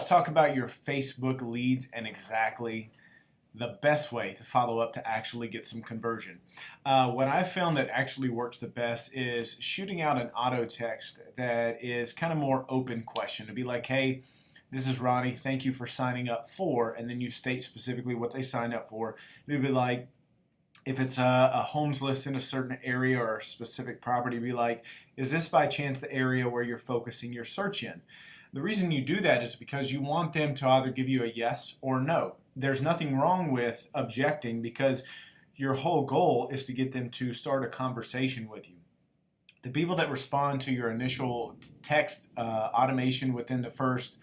Let's talk about your Facebook leads and exactly the best way to follow up to actually get some conversion. What I've found that actually works the best is shooting out an auto text that is kind of more open question to be like, hey, this is Ronnie, thank you for signing up for, and then you state specifically what they signed up for. Maybe like, if it's a homes list in a certain area or a specific property, be like, is this by chance the area where you're focusing your search in? The reason you do that is because you want them to either give you a yes or no. There's nothing wrong with objecting because your whole goal is to get them to start a conversation with you. The people that respond to your initial text automation within the first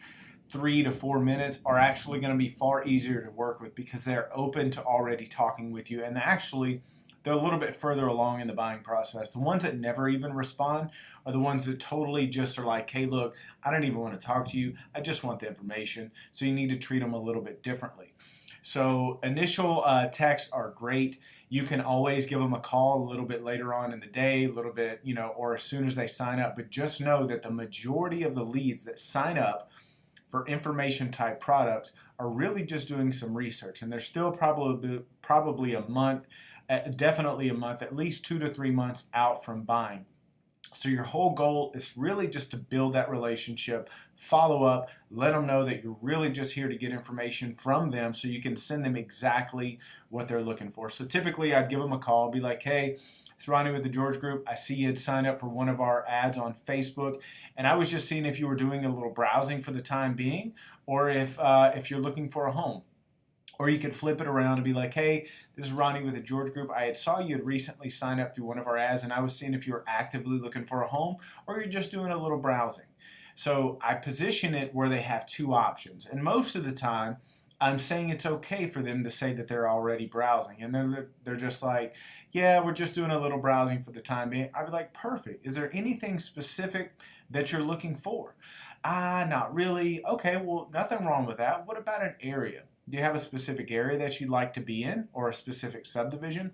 3 to 4 minutes are actually going to be far easier to work with because they're open to already talking with you, and actually they're a little bit further along in the buying process. The ones that never even respond are the ones that totally just are like, hey, look, I don't even want to talk to you. I just want the information. So you need to treat them a little bit differently. So initial texts are great. You can always give them a call a little bit later on in the day, a little bit, or as soon as they sign up. But just know that the majority of the leads that sign up for information type products are really just doing some research, and they're still probably a month, definitely a month, at least 2 to 3 months out from buying. So your whole goal is really just to build that relationship, follow up, let them know that you're really just here to get information from them so you can send them exactly what they're looking for. So typically I'd give them a call, be like, hey, it's Ronnie with the George Group. I see you had signed up for one of our ads on Facebook, and I was just seeing if you were doing a little browsing for the time being, or if you're looking for a home. Or you could flip it around and be like, hey, this is Ronnie with the George Group. I saw you had recently signed up through one of our ads, and I was seeing if you were actively looking for a home or you're just doing a little browsing. So I position it where they have two options. And most of the time, I'm saying it's okay for them to say that they're already browsing. And they're just like, yeah, we're just doing a little browsing for the time being. I'd be like, perfect. Is there anything specific that you're looking for? Not really. Okay, well, nothing wrong with that. What about an area? Do you have a specific area that you'd like to be in or a specific subdivision?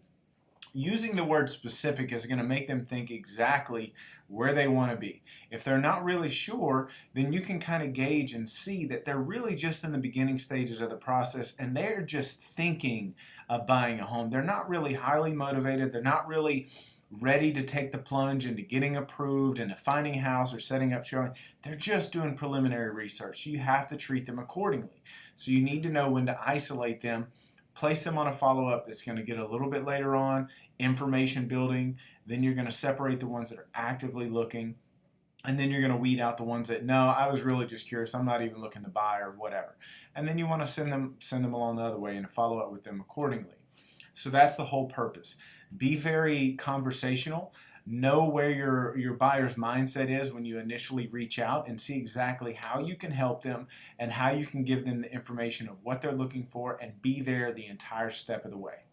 Using the word specific is going to make them think exactly where they want to be. If they're not really sure, then you can kind of gauge and see that they're really just in the beginning stages of the process and they're just thinking of buying a home. They're not really highly motivated. They're not really ready to take the plunge into getting approved and finding a house or setting up showing. They're just doing preliminary research. So you have to treat them accordingly. So you need to know when to isolate them, place them on a follow-up that's going to get a little bit later on, information building. Then you're going to separate the ones that are actively looking, and then you're going to weed out the ones that, no, I was really just curious, I'm not even looking to buy or whatever. And then you want to send them along the other way and follow up with them accordingly. So that's the whole purpose. Be very conversational. Know where your buyer's mindset is when you initially reach out and see exactly how you can help them and how you can give them the information of what they're looking for and be there the entire step of the way.